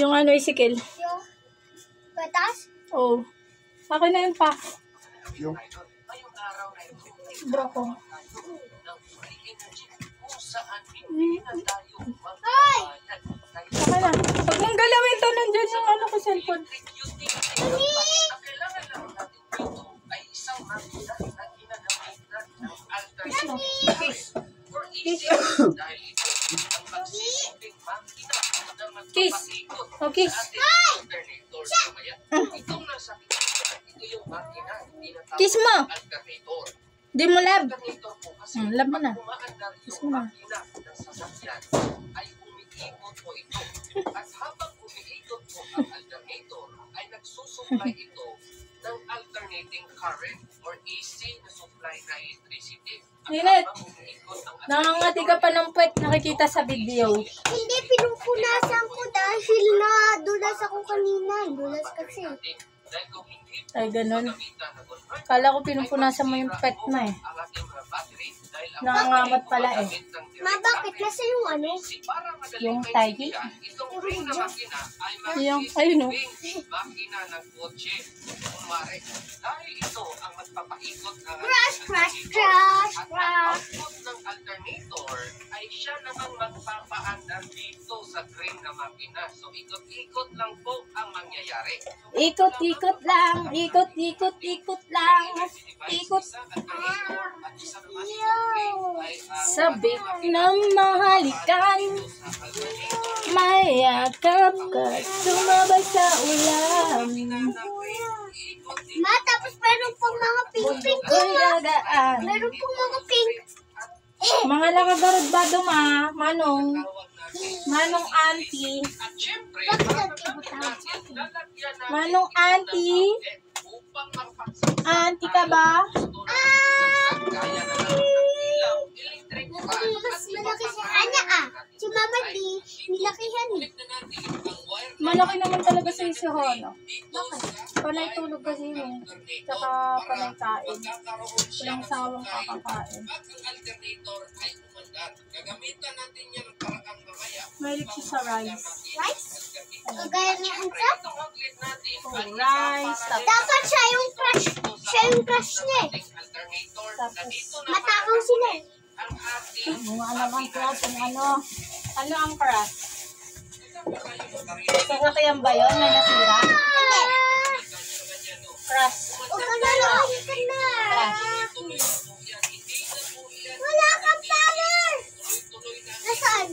Yung ano, Isikil. Yung patas? Oh. Akin na yun pa. Yung Bro ko. Ay! Akin na. Huwag mong galawin to. Nandyan yung ano ko cellphone. Kiss mo. Kiss. Kiss. Kiss. Oh, kiss. Kiss mo. Di mo lab. Lab mo na. Kiss mo na. Ay umiikot po ito. At habang umiikot po ang alternator, ay nagsusupply ito ng alternating current or AC na supply na electricity. Ninit, nangangati ka pa ng puwet, nakikita sa video. Hindi, pinupunasan ko dahil nadulas ako kanina. Dulas kasi. Ay, ganun. Kala ko pinupunasan mo yung pet mo eh. Nangangamat pala eh. Ma, bakit? Nasa yung ano? Yung tidy. Yung, ayun o. Makina ng kotse. Kumare, dahil ito ang magpapaikot ng Crash, crash, crash, at ang crash. output ng alternator ay siya namang magpapaandar dito sa train na makina. So, ikot-ikot lang po ang mangyayari. Ikot-ikot lang, ikot-ikot-ikot lang, ikot. Sabik ng mahalikan, mayakap ka, sumabay sa ulam. Ma, tapos meron pong mga pink-pink Ko'y ma. dadaan. Meron pong mga pink. Mga lakagarod ba Manong? Manong auntie. At syempre, Manong auntie. Auntie ka ba? Mas malaki si Ana Si Mama D, nilakihan eh. Malaki naman talaga sa si Hono. Panay tulog kasi yun. Tsaka panay kain. Walang sawang kakakain. Mahilig siya sa rice. Rice? Kagaya ng ansa? Oh, rice. Dapat siya yung crush. Siya yung crush niya eh. Tapos, Matakaw sila eh. mga naman crush, ano ang crush? Sasakyan ba yun na nasira? Crush. Huwag ka na, laki ka na. Wala kang power. Nasaan?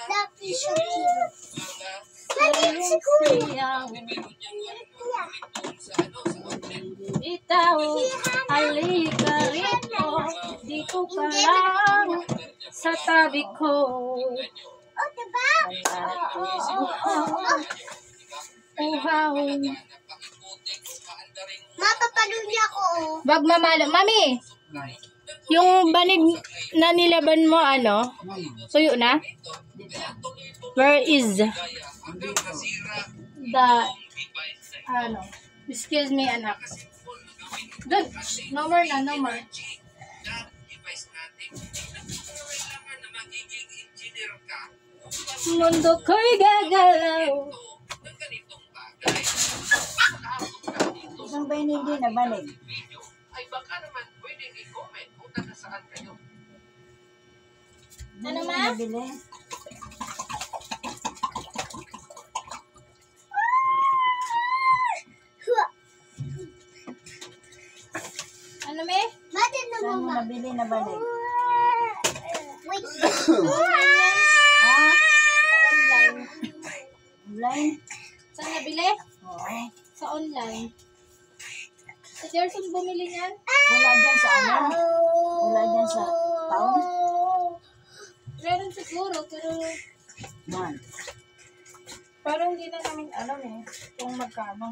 Lucky Shakira. Lagi si Kuya. Ikaw, halika rito, dito ka lang sa tabi ko. Oh, diba? Uhaw. Mapapalo niya ako oh. Wag mamalo. Mami, yung banig na nilaban mo, tuyo na? Where is the, excuse me, anak. Good. No more na, no more. Mundo ko'y gagalaw. Isang banig din na banig. Ay baka naman pwedeng i-comment kung taga saan kayo. Ano ma? Nabili. Ano me? Matin na Saan mo mama. nabili na banig? Wait. Ah, Online. online? Saan nabili? Oo. Sa online. Si Gerson bumili niyan? Wala dyan sa ano? Wala dyan sa town? Meron siguro, pero Man. parang hindi na namin alam kung magkano.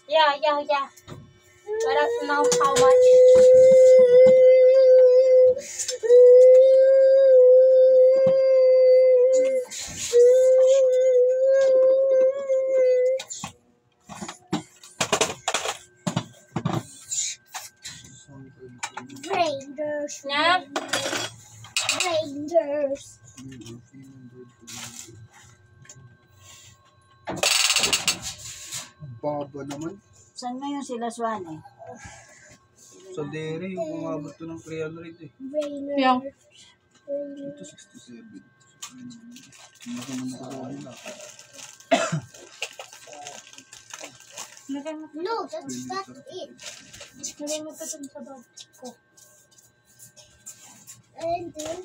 Yeah. But I don't know how much. Rangers. Na? Rangers. Baba naman. Saan ngayon sila Swan eh? Sa dere, yung umabot to ng 300 eh. Rangers. Yung. Ito 67. Hindi ko naman nakuha nila. Lagay mo. No, that's not it. Lagay mo ito dun sa bag ko. And then,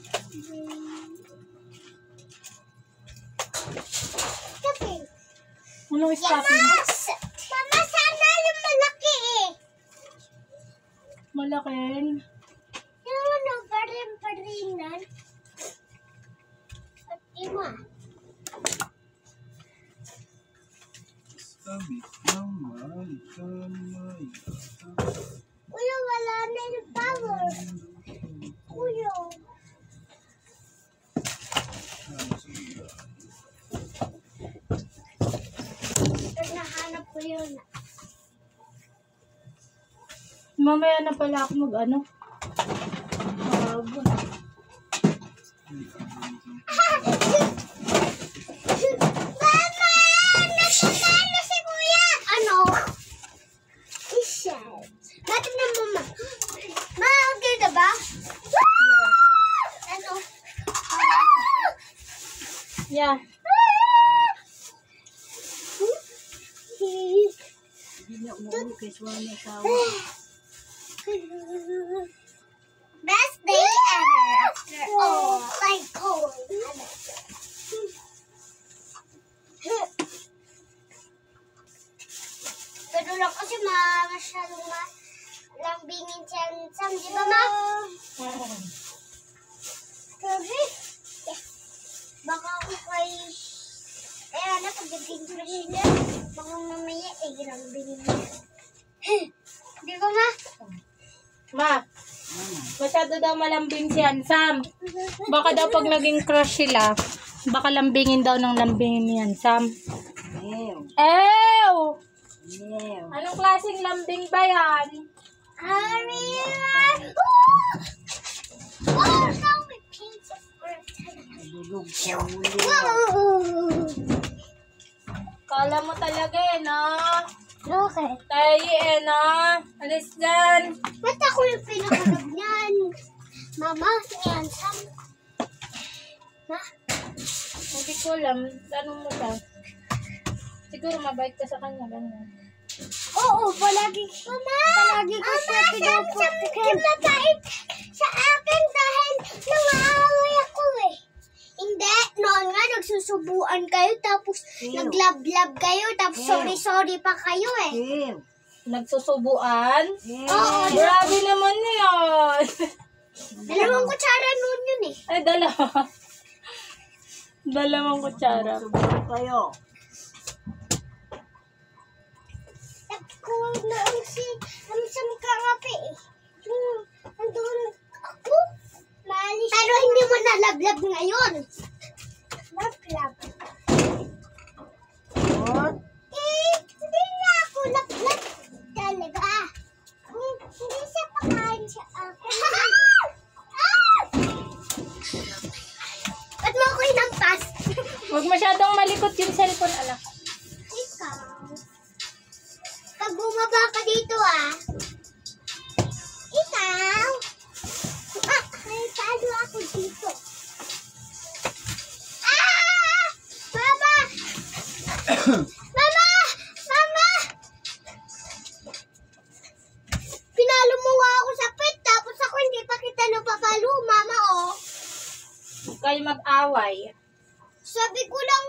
stuffing. Anong stuffing? Yes! Mama, sana yung malaki eh. Malaking. Yung ano, parin-parinan. At ima. Sabi, kamay, kamay. Kuya, wala na yung power. Kuya. Nahanap ko yun. Mamaya na pala ako mag-ano. Mama! Nasunalo si Kuya! Ano? Isa. Natin na mama. Ma, okay na ba? Ano? Yeah. Hindi na umuwi kay Swan ang asawa. Best day ever after all like cold. Pero lang kasi masyadong lambingin siya Sam, di ba ma? Sabi, baka ako kay na pagdating ko sila, baka mamaya lambingin niya. Di ba ma? Ma, masyado daw malambing si Ansam. Baka daw pag naging crush sila, baka lambingin daw ng lambingin ni Ansam. Ew. Ew! Ew. Anong klaseng lambing ba yan? Ariel! Oh, no, my piece of earth. Dulog sa ulo. Whoa! Kala mo talaga eh, no? Okay. Tayo eh, no? Alis dyan. Ba't ako yung pinakalab niyan? Mama, yan, Sam. Ma? Hindi ko alam. Tanong mo ba? Siguro mabait ka sa kanya, ganyan. Oo, palagi ko siya pinupupukil. Mabait sa akin dahil nangaaway ako eh. Hindi, noon nga nagsusubuan kayo tapos nag-love-love kayo tapos sorry-sorry pa kayo eh. Ew. Nagsusubuan? Ew. Oo, Grabe naman yun. 2 kutsara noon yun eh. Ay, dalawa. Dalawang kutsara. Subukan kayo. Nagkuha noon si Samsam Kangapi eh. Nandun ako. Maalis. Pero hindi mo na love-love ngayon. Love-love. What? Eh, hindi na ako love-love talaga. Kung hindi siya pakain sa akin. Ba't mo ako inampas? Huwag masyadong malikot yung cellphone, anak. Ikaw. Pag bumaba ka dito Ikaw. May talo ako dito. Mama! Mama! Mama! Pinalo mo nga ako sa pit, tapos ako hindi pa kita napapalo, Mama, oh. Huwag kayo mag-away. Sabi ko lang,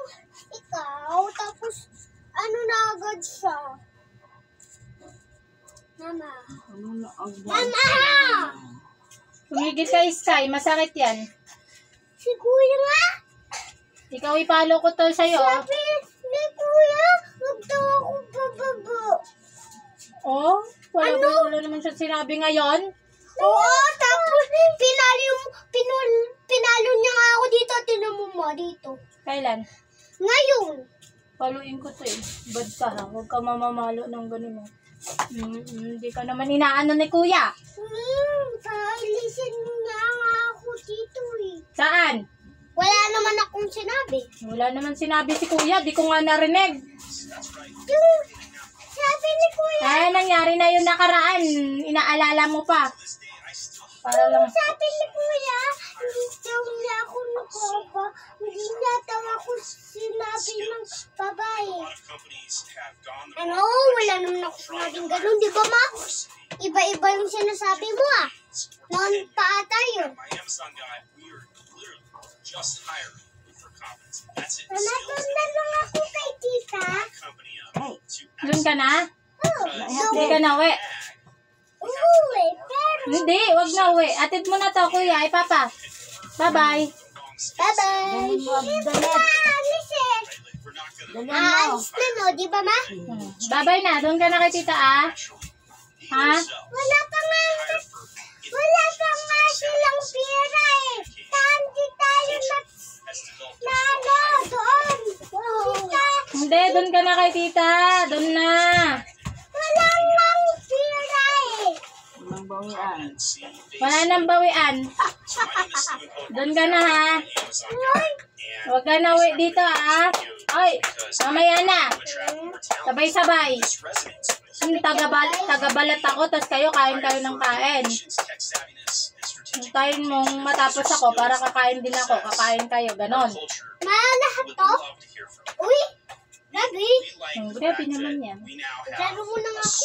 ikaw, tapos ano na agad siya. Mama. Ano na ang Mama! Tumigil ka, Sky. Masakit yan. Si Kuya nga. Ikaw ipalo ko to sa'yo. Sabi ni Kuya, huwag daw ako bababa. Oh? Wala naman siya sinabi ngayon. Oo, tapos pinalo niya nga ako dito. Tinan mo dito. Kailan? Ngayon. Paluin ko to eh. Bad ka ha. Huwag ka mamamalo ng ganun. Hindi ka naman inaano ni kuya. Paalisin niya nga ako dito eh. Saan? Wala naman akong sinabi. Wala naman sinabi si kuya. Di ko nga narinig. Sabi ni Kuya. Ay, nangyari na yung nakaraan. Inaalala mo pa. Para lang. Sabi ni Kuya, hindi daw niya ako nagpapa. Hindi niya daw ako sinabi ng babae. Ano? Wala naman ako sinabing ganun, di ba ma? Iba-iba yung sinasabi mo ah. Noon pa ata yun. Mama, doon na lang ako kay tita. Doon ka na? Oh, Hindi ka na uwi. uuwi. Pero, Hindi, wag na uwi. Atid mo na to, kuya. Ay, papa. Bye-bye. bye-bye. Aalis eh. Aalis na no, di ba ma? Bye-bye na. Doon ka na kay tita, ah. Ha? Wala pa nga silang pera eh. Hindi tayo doon. Tita, Hindi, doon ka na kay tita. Doon na. wala nang pera eh. Walang bawian. Wala nang bawian. Doon ka na, ha? Huwag ka na uwi dito, ha? Oy, mamaya na. Sabay-sabay. Tagabalat ako, tas kayo kain ng kain. Hintayin mong matapos ako para kakain din ako. Kakain kayo, ganon. Lahat to? Uy, Gabi. Grabe naman yan. Laro mo na nga ako.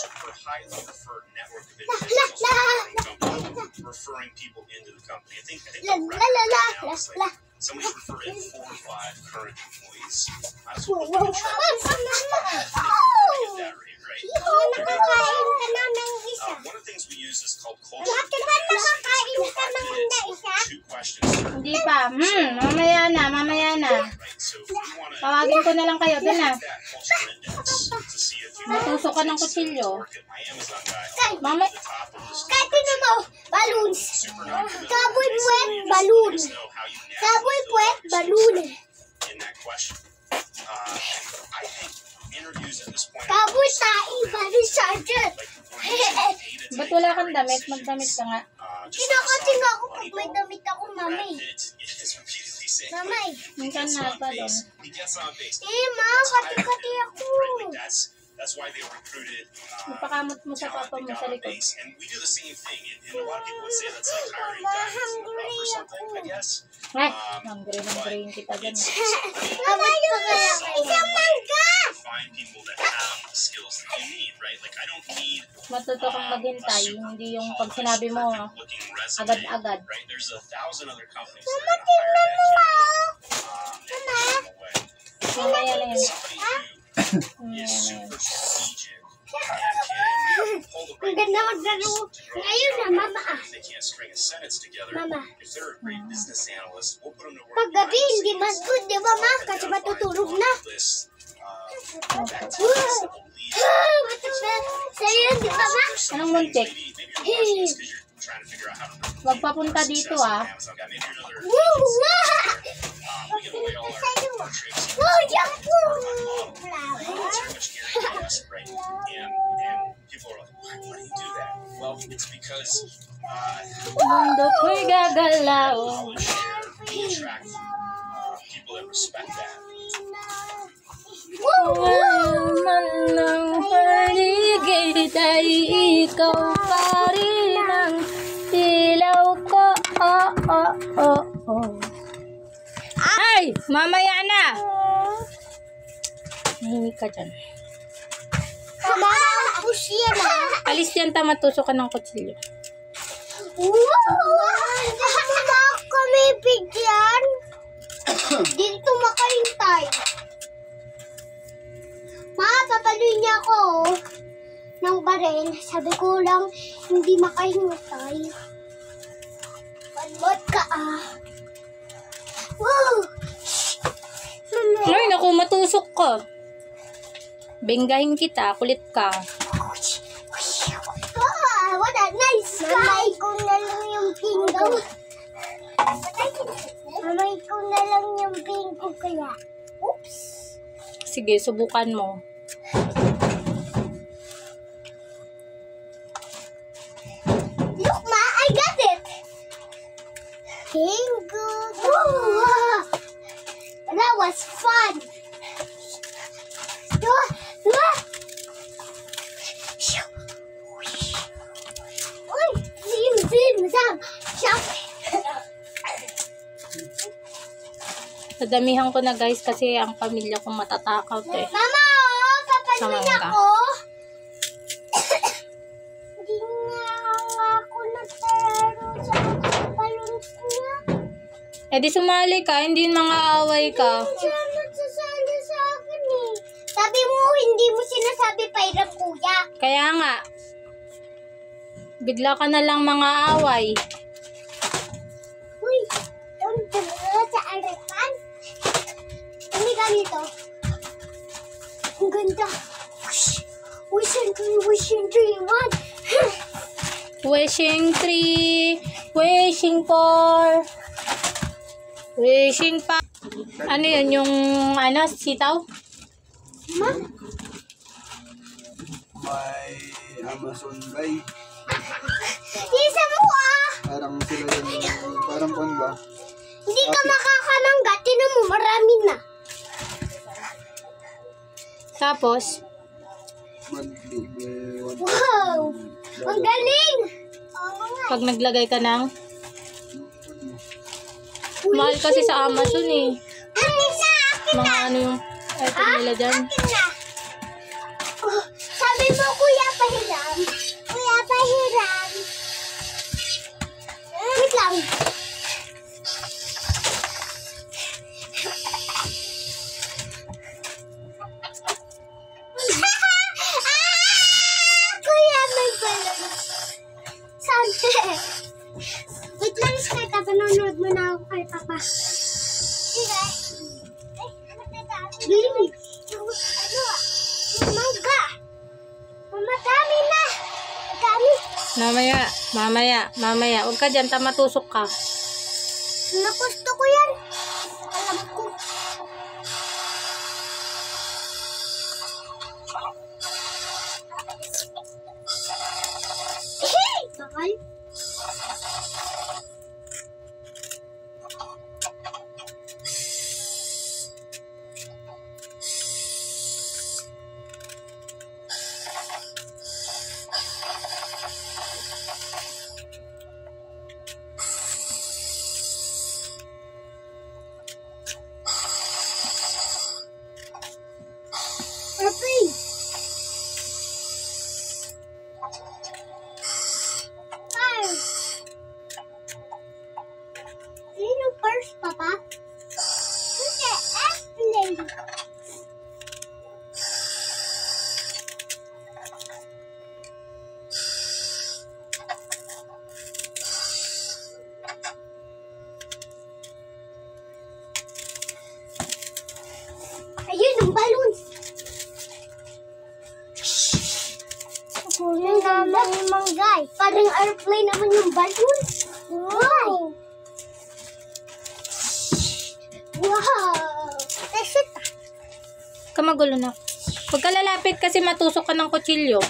Referring people into the company. I think La la la la la la. somebody should refer in 4 or 5 current employees. That's Wow, what wow, wow. that rate, right? Nakakain ka na ng isa. One of the things we use is called culture. Bakit ba nakakain ka ng hindi isa? 2 questions. Hindi pa. Mamaya na, mamaya na. Right? So if we want to Tawagin ko na lang kayo. Doon na. that culture index to see if you Matusok ka ng kutsilyo. work at my Amazon guy, Mama, the top of this Kahit tinan mo, balloons. super not Kaboy puwet, balloon. know how you Kaboy puwet, balloon. in that question. I think interviews at this point Kaboy tai, balloon sergeant. ba't wala kang damit? Magdamit ka nga. Kinakating ako pag may damit ako, mamay. Mamay. Minsan na pa doon. Ma, kati-kati ako. That's why they recruited Ipakamot mo sa talent papa that mo got sa on likod. base, and we do the same thing. And a lot of people would say that's like hiring diamonds in the rough or something, I guess. Ay, hungry kita dyan. Mama, isang mangga. Find people that have the skills that you need, right? Like I don't need Matuto kang maghintay. Hindi yung pag sinabi mo, looking resume, agad-agad. right? There's 1,000 other companies that are going to hire that candidate. And push them away. Mamaya na yun. Somebody who is super strategic and can pull the Ang right ganda maglaro. Ngayon na, mama ah. they can't string a sentence together. Mama. If they're a great business analyst, we'll put them to work. Paggabi, hindi mas good, di ba ma? Kasi matutulog na. Sa'yo yun, di ba ma? Anong muntik? Huwag papunta dito, ah. Woo! Wow, jump! Well, it's because Mundo ko'y gagalaw. we attract people that respect that. Man ng paligid ay ikaw pa rin ang ilaw ko. Ay! Mamaya na! Nahimik ka dyan. Mama, push yan ah. Alis yan, matusok ka ng kutsilyo. Wow! Gusto mo kami bigyan? Dito makahintay. Ma, papaluin niya ako ng baril. Sabi ko lang, hindi makahintay. Balbot ka ah. Wow! Ay, naku, matusok ka. Benggahin kita, kulit ka. Wala, nice guy! Mamay ko na lang yung bingo. Mamay ko na lang yung bingo kaya. Oops! Sige, subukan mo. Tingle. Wow. That was fun. Uy, zim, zam. Nadamihan ko na guys kasi ang pamilya ko matatakaw to eh. Mama, oh, papaluin Samahan ka. ako. Hindi nga ako nagtaro sa balloons niya. Eh di sumali ka, hindi mga away ka. Siya nagsasali sa akin eh. Sabi mo, hindi mo sinasabi pairam kuya. Kaya nga, bigla ka na lang mga away. Uy, yung dala sa arapan. Hindi ganito. Ang ganda. Wishing 3, wishing 3, 1. Wishing 3, wishing 4, wishing pa. Ano yun, yung ano, sitaw? Ma? May Amazon guy. Isa mo ah! Parang sila yan. Parang kung ba? Hindi ka makakamangga. Tinan mo, marami na. Tapos, Monthly. May one. Wow! Ang galing! Oo nga. pag naglagay ka ng, mahal kasi sa Amazon eh. Ano sa akin Mga na? ano yung item nila dyan. Akin na. Oh, sabi mo, Kuya Pahiram. Kuya Pahiram. Wait lang. Kuya, may balon. Sante. Wait lang, Skata. Panonood mo na ako kay Papa. Sige. Ay, matataas. Yung ano ah. Yung mangga. Mamadami na. Madami. Mamaya. Huwag ka dyan, matusok ka. Nagusto ko yan. Alam ko. Bakal? Purple. Five. Sino first, Papa? Kasi airplane. Ayun, ang balloons. Ang naman yung manggay. Parang airplane naman yung balloons. Wow! Wow! That's it. Kamagulo na. Huwag ka lalapit kasi matusok ka ng kutsilyo.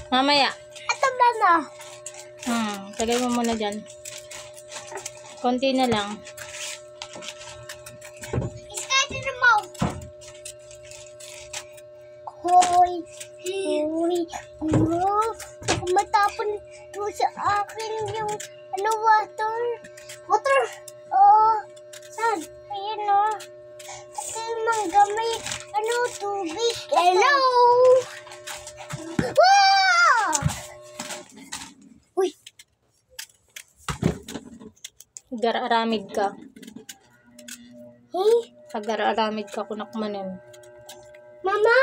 Mamaya. Ito ba na? Tagay mo muna dyan. Konti na lang. Iskate na mo. Hoy! Hoy! Kung matapon po sa akin yung ano, water. Water? Oo. Saan? Ayan o. Kasi mangga may ano, tubig. Hello! Wow! Uy! Gar-aramid ka. Hey? Pag-aramid ka kung nakmanin. Mama!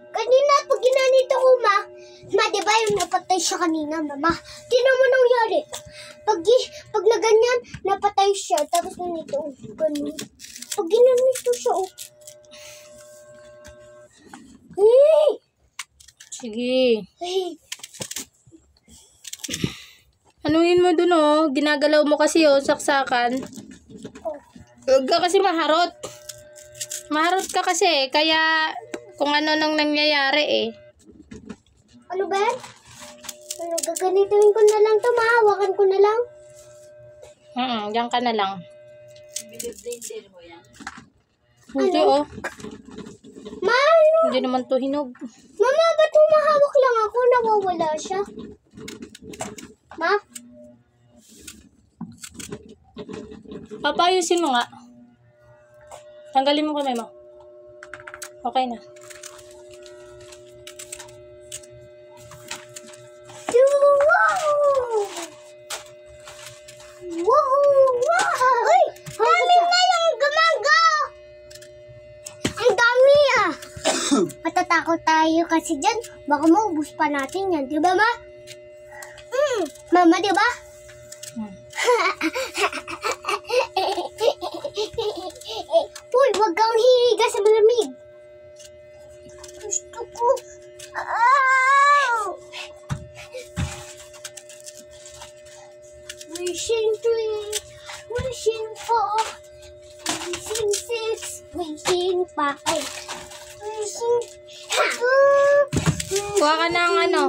Kanina, pag ginanito ko, ma, di ba yung napatay siya kanina, Mama? Tingnan mo nangyari. Pag na ganyan, napatay siya. Tapos nito, ganun. Pag ginanito siya, oh. Hey! Sige. Hey! Anuhin mo dun oh. Ginagalaw mo kasi oh, saksakan. Huwag ka kasi maharot. Maharot ka kasi. Kaya kung ano nang nangyayari eh. Ano ba yan? Ano, gaganituin ko na lang to, mahawakan ko na lang. Diyan ka na lang. Blender mo yan. Hindi oh. Mano? Hindi naman to hinog. Mama, ba't humahawak lang ako? Nawawala siya. Ma? Papayusin mo nga. Tanggalin mo kamay mo. Okay na. Wow! Wow! Uy! Dami na yung gumaga! Ang dami ah! Matatakot tayo kasi dyan. Baka maubos pa natin yan. Di ba, Ma? Mama, di ba? Uy, wag kang hihiga sa malamig. Gusto ko. Ow! Wishing 3, wishing 4, wishing 6, wishing 5, wishing 2. Kuha ka ng ano,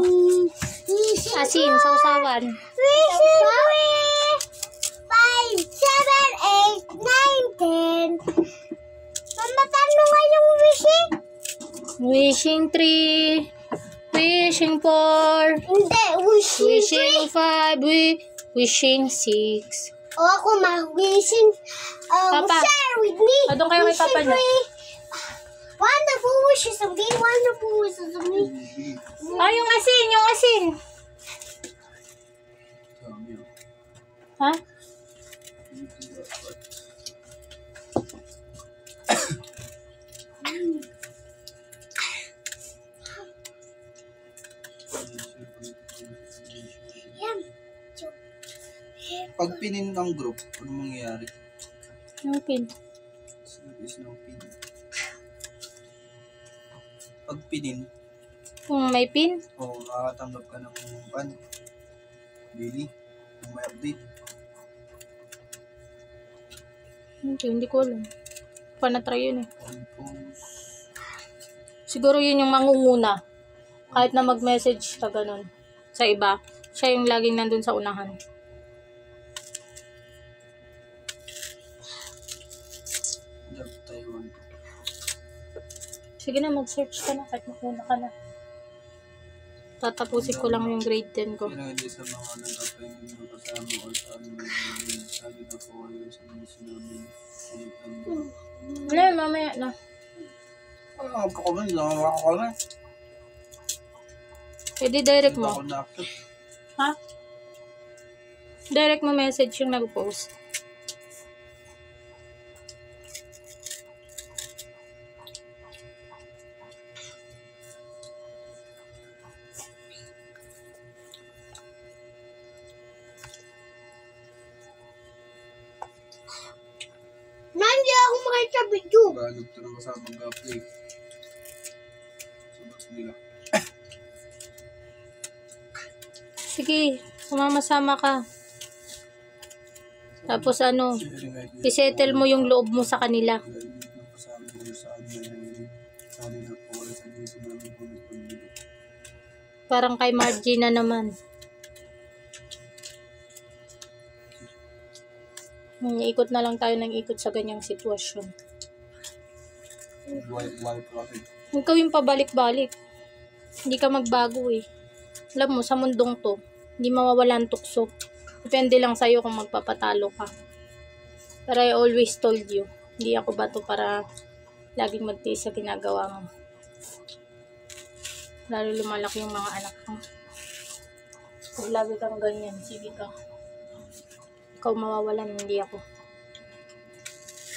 asin, sausawan. Wishing 3, 5, 7, 8, 9, 10. Mama, paano nga yung wishing? Wishing 3, wishing 4, Hindi, wishing 5, wishing 6. O ako wishing. Papa. Share with me. Doon kayo kay Papa niyo. Wonderful wishes of me. Wonderful wishes of me. Ah, yung asin, yung asin. Ha? Yan. Pag pinin ng group, ano mangyayari? Yung pin. Is no pin. Pag pinin, Kung may pin, makakatanggap ka ng pan. Daily. Kung may update. hindi ko alam. Pa-try yun eh. Compose. Siguro yun yung mangunguna. Kahit na mag-message ka ganun. Sa iba. Siya yung laging nandun sa unahan. Taiwan. Sige na, mag-search ka na. Kahit makuna ka na. Tatapusin ko lang yung grade 10 ko. Pero hindi sa mga nagkapahingin mo kasama o sa ano may sabi na po kayo sa mga sinabi. Wala, mamaya na. Magkakuman, hindi naman makakuman. Pwede direct Hindi mo. ako na-accept. Ha? Direct mo message yung nag-post. Nandiyan ako makita sa video. Tagalog ito ng kasamang gaplay. Sa box nila. Sige, sumama-sama ka. Tapos ano, Sharing idea. isettle mo yung loob mo sa kanila. Hindi na kasama nila sa ano na sabi na po wala sa dito namin kung nagpagbigo. Parang kay Margie na naman. Ikot na lang tayo ng ikot sa ganyang sitwasyon. Wipe profit. Huwag kawing pabalik-balik. Hindi ka magbago eh. Alam mo, sa mundong to, hindi mawawala ang tukso. Depende lang sa'yo kung magpapatalo ka. Pero I always told you, hindi ako bato para laging magtiis sa ginagawa mo. Lalo lumalaki yung mga anak mo. Kung lagi kang ganyan, sige ka. Ikaw mawawalan, hindi ako.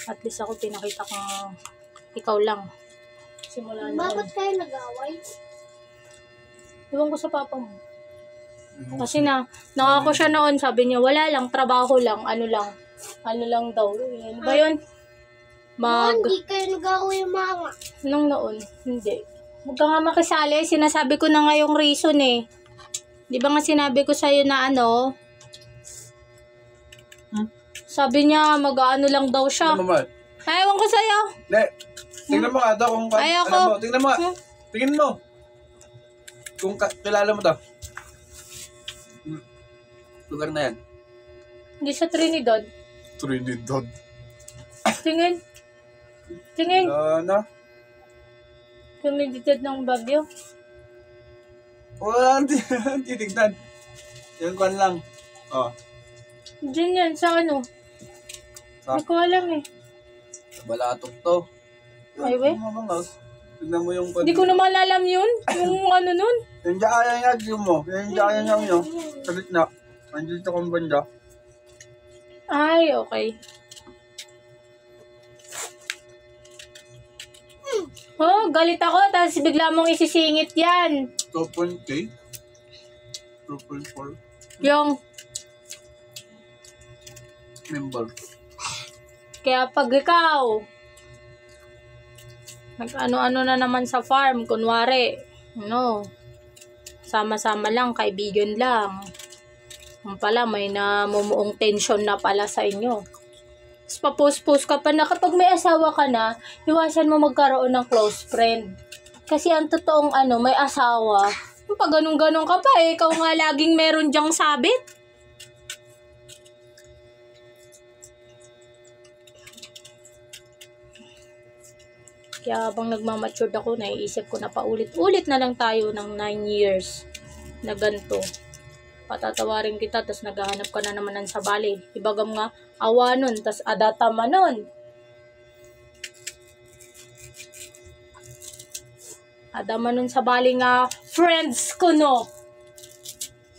At least ako pinakita kong ikaw lang. Simula noon. Bakit kayo nag-away? Iwan ko sa papa mo. Kasi nakako siya noon, sabi niya, wala lang, trabaho lang, ano lang daw. Ano ba yun? Hindi kayo nag-away yung mama. Nung noon, hindi. Huwag ka nga makisali, sinasabi ko na nga yung reason eh. Di ba nga sinabi ko sa'yo na ano? Sabi niya, mag-ano lang daw siya. Tingnan mo ba? Ewan ko sa'yo. Hindi. Tingnan mo nga daw kung Ayoko. alam mo. Tingnan mo nga. Tingnan mo. Kung kilala mo to. Lugar na yan. Hindi sa Trinidad. Trinidad. Tingin. Tingin. Na? Trinidad ng Bagyo. Wala nang titignan. Yung kwan lang. Oh. Diyan yan, sa ano? Sa? Hindi ko alam eh. Balatok to. Ay, we? Tignan mo yung kwan. Hindi ko naman alam yun. Yung ano nun. Yung dyan yung mo. Yung dyan yung sa gitna. Andito kang banda. Ay, okay. Oh, galit ako. Tapos bigla mong isisingit yan. 2.8? 2.4? Yung, Member. kaya pag ikaw, nag-ano-ano na naman sa farm, kunwari, sama-sama lang, kaibigan lang. Kung pala, may namumuong tension na pala sa inyo. Tapos papost-post ka pa na kapag may asawa ka na, iwasan mo magkaroon ng close friend. Kasi ang totoong may asawa, pag ganun-ganun ka pa ikaw nga laging meron dyang sabit. Kaya habang nagmamature ako, naiisip ko na paulit-ulit na lang tayo ng 9 years na ganito. Patatawarin kita, tas naghahanap ka na naman ng sabali. Ibagam nga, awa nun, tas adata manon. Adama nun sabali nga, friends ko no.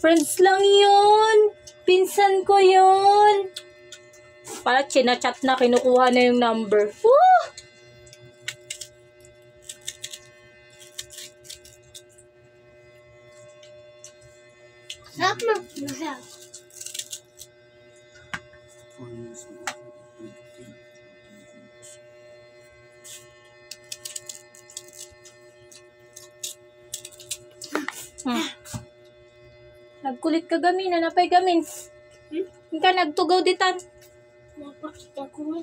Friends lang yun. Pinsan ko yun. Para chinachat na, kinukuha na yung number. Woo! Sarap mo. Masarap. Nagkulit ka gamin, nanapay gamin. Hindi ka nagtugaw ditan. Napakita ko mo.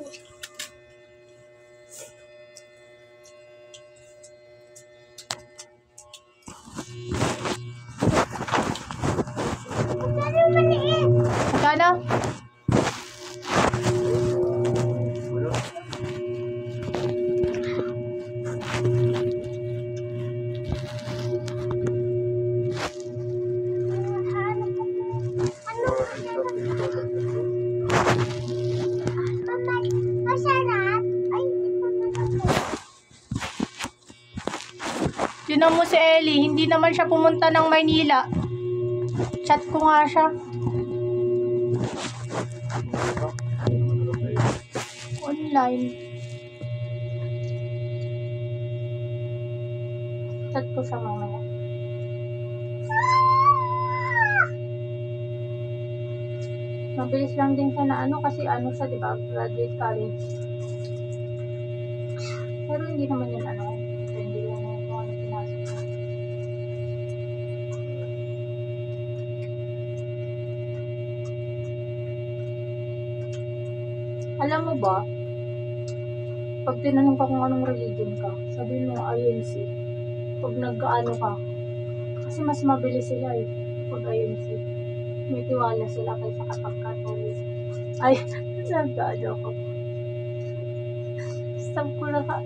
Magkano? Masarap. Ay, Tinan mo si Ellie, hindi naman siya pumunta ng Maynila. Chat ko nga siya. Online. Chat ko siya mamaya. Mabilis lang din siya na kasi siya, di ba? Graduate college. Pero hindi naman yun hindi lang yung kung ano pinasok niya. Alam mo ba, pag tinanong ka kung anong religion ka, sabihin mo INC. Pag nag-ano ka, kasi mas mabilis sila pag INC. May tiwala sila kaysa kapag Catholic. Ay, nag-ano ko. Stop ko na ka.